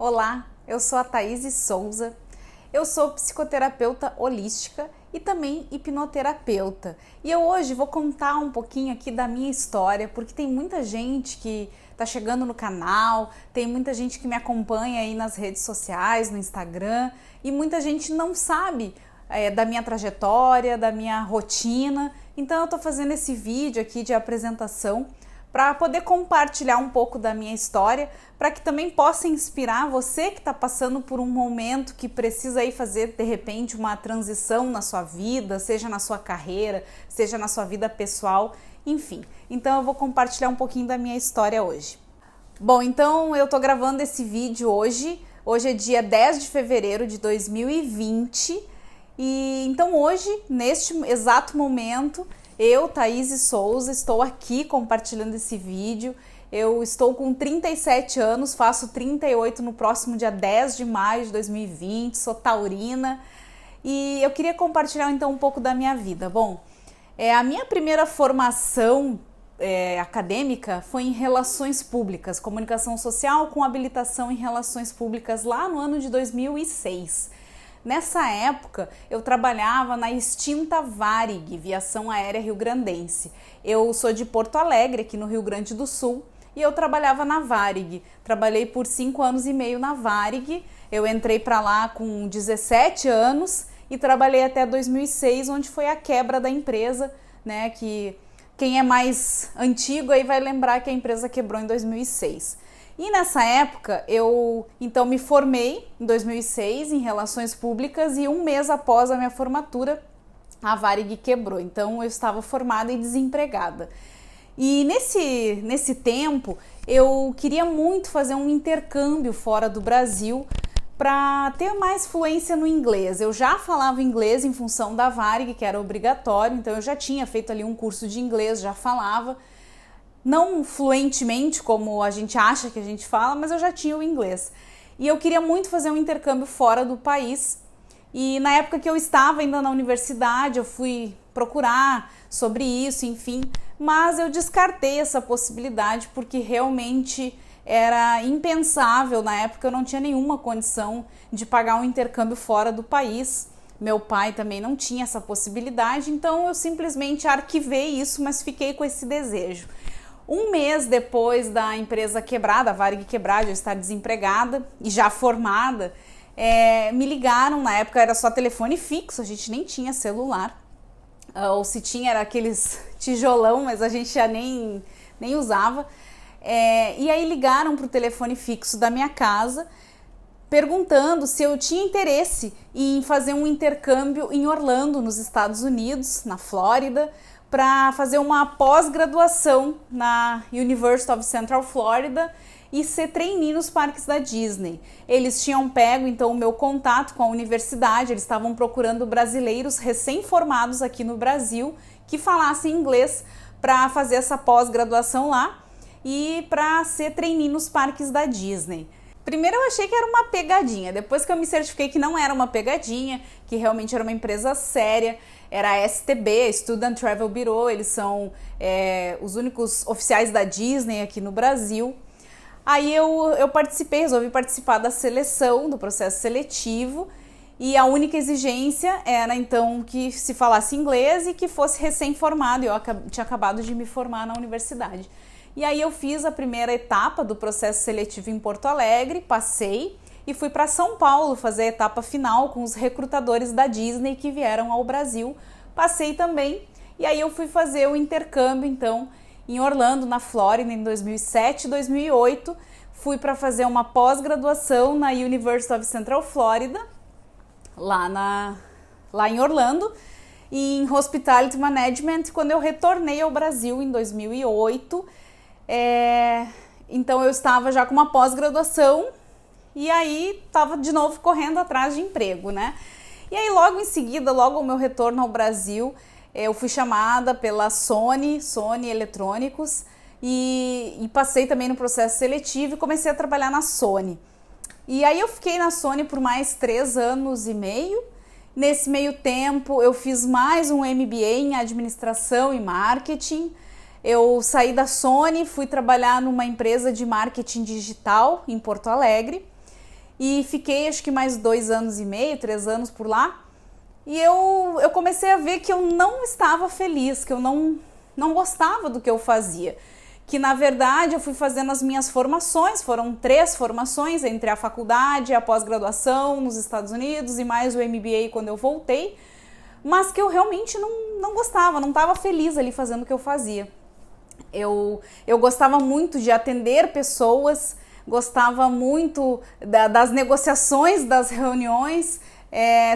Olá, eu sou a Thaís Souza, eu sou psicoterapeuta holística e também hipnoterapeuta. E eu hoje vou contar um pouquinho aqui da minha história, porque tem muita gente que está chegando no canal, tem muita gente que me acompanha aí nas redes sociais, no Instagram, e muita gente não sabe da minha trajetória, da minha rotina. Então eu estou fazendo esse vídeo aqui de apresentação para poder compartilhar um pouco da minha história, para que também possa inspirar você que está passando por um momento que precisa aí fazer de repente uma transição na sua vida, seja na sua carreira, seja na sua vida pessoal, enfim. Então eu vou compartilhar um pouquinho da minha história hoje. Bom, então eu tô gravando esse vídeo hoje é dia 10 de fevereiro de 2020 e então hoje, neste exato momento, eu, Thaís Souza, estou aqui compartilhando esse vídeo. Eu estou com 37 anos, faço 38 no próximo dia 10 de maio de 2020, sou taurina e eu queria compartilhar então um pouco da minha vida. Bom, a minha primeira formação acadêmica foi em Relações Públicas, Comunicação Social com habilitação em Relações Públicas lá no ano de 2006. Nessa época, eu trabalhava na extinta Varig, Viação Aérea Rio-Grandense. Eu sou de Porto Alegre, aqui no Rio Grande do Sul, e eu trabalhava na Varig. Trabalhei por 5 anos e meio na Varig. Eu entrei para lá com 17 anos e trabalhei até 2006, onde foi a quebra da empresa, né? Que quem é mais antigo aí vai lembrar que a empresa quebrou em 2006. E nessa época eu então me formei em 2006 em Relações Públicas e um mês após a minha formatura a Varig quebrou, então eu estava formada e desempregada. E nesse tempo eu queria muito fazer um intercâmbio fora do Brasil para ter mais fluência no inglês. Eu já falava inglês em função da Varig, que era obrigatório, então eu já tinha feito ali um curso de inglês, já falava. Não fluentemente, como a gente acha que a gente fala, mas eu já tinha o inglês. E eu queria muito fazer um intercâmbio fora do país. E na época que eu estava ainda na universidade, eu fui procurar sobre isso, enfim. Mas eu descartei essa possibilidade porque realmente era impensável. Na época eu não tinha nenhuma condição de pagar um intercâmbio fora do país. Meu pai também não tinha essa possibilidade, então eu simplesmente arquivei isso, mas fiquei com esse desejo. Um mês depois da empresa quebrada, a Varig quebrar, de eu estar desempregada e já formada, me ligaram, na época era só telefone fixo, a gente nem tinha celular, ou se tinha era aqueles tijolão, mas a gente já nem usava, e aí ligaram para o telefone fixo da minha casa, perguntando se eu tinha interesse em fazer um intercâmbio em Orlando, nos Estados Unidos, na Flórida, para fazer uma pós-graduação na University of Central Florida e ser trainee nos parques da Disney. Eles tinham pego então o meu contato com a universidade, eles estavam procurando brasileiros recém-formados aqui no Brasil que falassem inglês para fazer essa pós-graduação lá e para ser trainee nos parques da Disney. Primeiro eu achei que era uma pegadinha, depois que eu me certifiquei que não era uma pegadinha, que realmente era uma empresa séria, era a STB, Student Travel Bureau, eles são os únicos oficiais da Disney aqui no Brasil. Aí eu participei, resolvi participar da seleção, do processo seletivo, e a única exigência era então que se falasse inglês e que fosse recém-formado, eu tinha acabado de me formar na universidade. E aí eu fiz a primeira etapa do processo seletivo em Porto Alegre, passei e fui para São Paulo fazer a etapa final com os recrutadores da Disney que vieram ao Brasil. Passei também e aí eu fui fazer o intercâmbio então em Orlando, na Flórida, em 2007 e 2008. Fui para fazer uma pós-graduação na University of Central Florida, lá em Orlando, e em Hospitality Management. Quando eu retornei ao Brasil em 2008, então eu estava já com uma pós-graduação e aí estava de novo correndo atrás de emprego, né? E aí logo em seguida, logo ao meu retorno ao Brasil, eu fui chamada pela Sony Eletrônicos e passei também no processo seletivo e comecei a trabalhar na Sony. E aí eu fiquei na Sony por mais 3 anos e meio. Nesse meio tempo eu fiz mais um MBA em Administração e Marketing. Eu saí da Sony, fui trabalhar numa empresa de marketing digital em Porto Alegre e fiquei acho que mais 2 anos e meio, 3 anos por lá. E eu comecei a ver que eu não estava feliz, que eu não gostava do que eu fazia. Que na verdade eu fui fazendo as minhas formações, foram 3 formações entre a faculdade, a pós-graduação nos Estados Unidos e mais o MBA quando eu voltei, mas que eu realmente não gostava, não estava feliz ali fazendo o que eu fazia. Eu gostava muito de atender pessoas, gostava muito das negociações, das reuniões,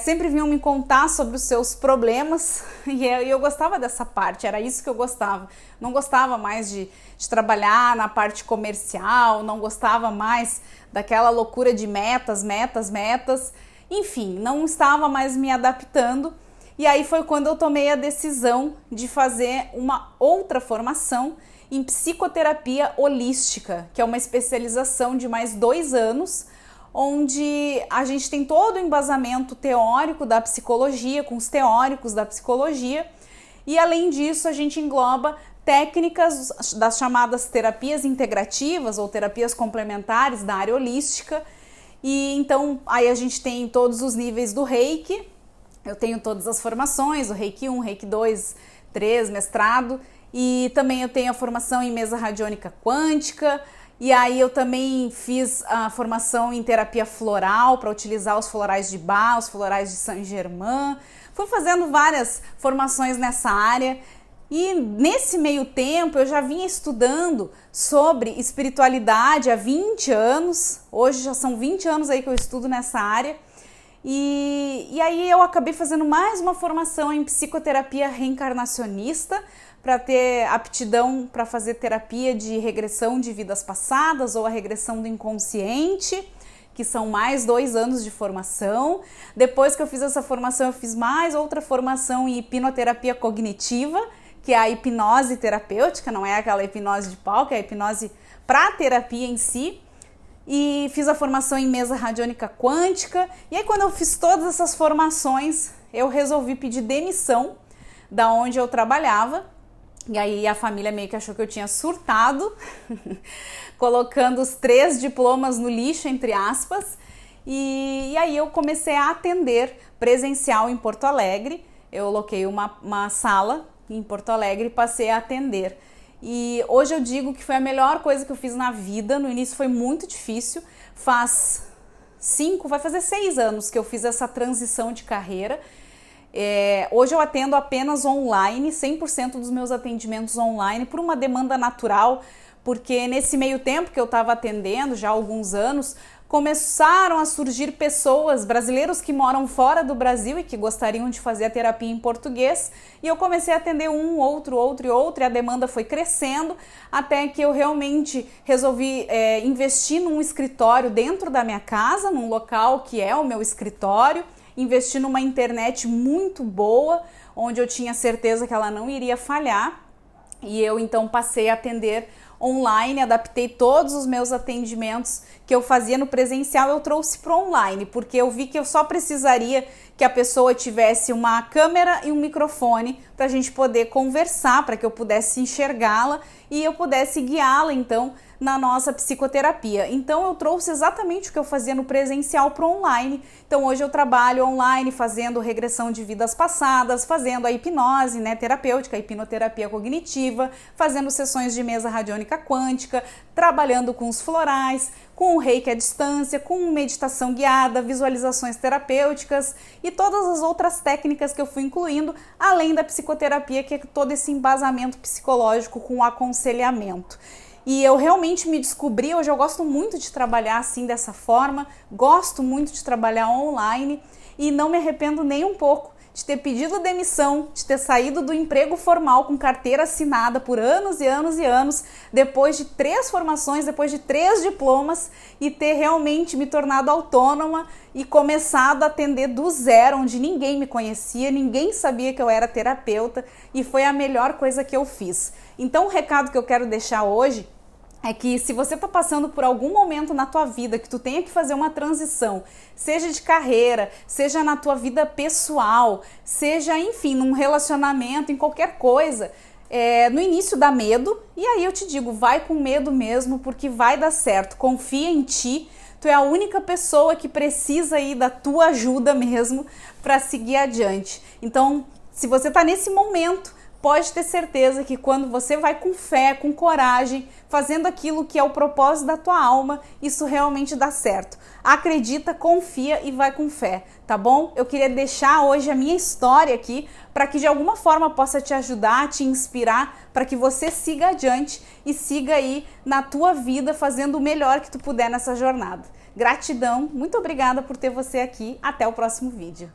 sempre vinham me contar sobre os seus problemas e eu gostava dessa parte, era isso que eu gostava. Não gostava mais de trabalhar na parte comercial, não gostava mais daquela loucura de metas, enfim, não estava mais me adaptando. E aí foi quando eu tomei a decisão de fazer uma outra formação em psicoterapia holística, que é uma especialização de mais 2 anos, onde a gente tem todo o embasamento teórico da psicologia, com os teóricos da psicologia, e além disso a gente engloba técnicas das chamadas terapias integrativas ou terapias complementares da área holística. E então aí a gente tem todos os níveis do Reiki. Eu tenho todas as formações, o Reiki 1, Reiki 2, 3, mestrado, e também eu tenho a formação em mesa radiônica quântica, e aí eu também fiz a formação em terapia floral para utilizar os florais de Bach, os florais de Saint-Germain. Fui fazendo várias formações nessa área e nesse meio tempo eu já vinha estudando sobre espiritualidade há 20 anos, hoje já são 20 anos aí que eu estudo nessa área. E aí eu acabei fazendo mais uma formação em psicoterapia reencarnacionista para ter aptidão para fazer terapia de regressão de vidas passadas ou a regressão do inconsciente, que são mais 2 anos de formação. Depois que eu fiz essa formação, eu fiz mais outra formação em hipnoterapia cognitiva, que é a hipnose terapêutica, não é aquela hipnose de palco, é a hipnose para terapia em si. E fiz a formação em mesa radiônica quântica. E aí quando eu fiz todas essas formações, eu resolvi pedir demissão da onde eu trabalhava. E aí a família meio que achou que eu tinha surtado, colocando os 3 diplomas no lixo, entre aspas. E aí eu comecei a atender presencial em Porto Alegre. Eu aloquei uma sala em Porto Alegre e passei a atender. E hoje eu digo que foi a melhor coisa que eu fiz na vida. No início foi muito difícil, vai fazer 6 anos que eu fiz essa transição de carreira. Hoje eu atendo apenas online, 100% dos meus atendimentos online, por uma demanda natural, porque nesse meio tempo que eu estava atendendo, já há alguns anos, começaram a surgir pessoas, brasileiros que moram fora do Brasil e que gostariam de fazer a terapia em português, e eu comecei a atender outro, e a demanda foi crescendo, até que eu realmente resolvi investir num escritório dentro da minha casa, num local que é o meu escritório, investi numa internet muito boa, onde eu tinha certeza que ela não iria falhar, e eu então passei a atender online, adaptei todos os meus atendimentos que eu fazia no presencial, eu trouxe para online, porque eu vi que eu só precisaria que a pessoa tivesse uma câmera e um microfone para a gente poder conversar, para que eu pudesse enxergá-la e eu pudesse guiá-la então na nossa psicoterapia. Então eu trouxe exatamente o que eu fazia no presencial para o online. Então hoje eu trabalho online fazendo regressão de vidas passadas, fazendo a hipnose, terapêutica, a hipnoterapia cognitiva, fazendo sessões de mesa radiônica quântica, trabalhando com os florais, com o Reiki à distância, com meditação guiada, visualizações terapêuticas e todas as outras técnicas que eu fui incluindo, além da psicoterapia, que é todo esse embasamento psicológico com aconselhamento. E eu realmente me descobri, hoje eu gosto muito de trabalhar assim dessa forma, gosto muito de trabalhar online e não me arrependo nem um pouco de ter pedido demissão, de ter saído do emprego formal com carteira assinada por anos e anos e anos, depois de 3 formações, depois de 3 diplomas e ter realmente me tornado autônoma e começado a atender do zero, onde ninguém me conhecia, ninguém sabia que eu era terapeuta e foi a melhor coisa que eu fiz. Então o recado que eu quero deixar hoje é que se você está passando por algum momento na tua vida que tu tenha que fazer uma transição, seja de carreira, seja na tua vida pessoal, seja, enfim, num relacionamento, em qualquer coisa, no início dá medo, e aí eu te digo, vai com medo mesmo, porque vai dar certo, confia em ti, tu tu é a única pessoa que precisa aí da tua ajuda mesmo para seguir adiante. Então, se você está nesse momento, pode ter certeza que quando você vai com fé, com coragem, fazendo aquilo que é o propósito da tua alma, isso realmente dá certo. Acredita, confia e vai com fé, tá bom? Eu queria deixar hoje a minha história aqui para que de alguma forma possa te ajudar, te inspirar, para que você siga adiante e siga aí na tua vida fazendo o melhor que tu puder nessa jornada. Gratidão, muito obrigada por ter você aqui. Até o próximo vídeo.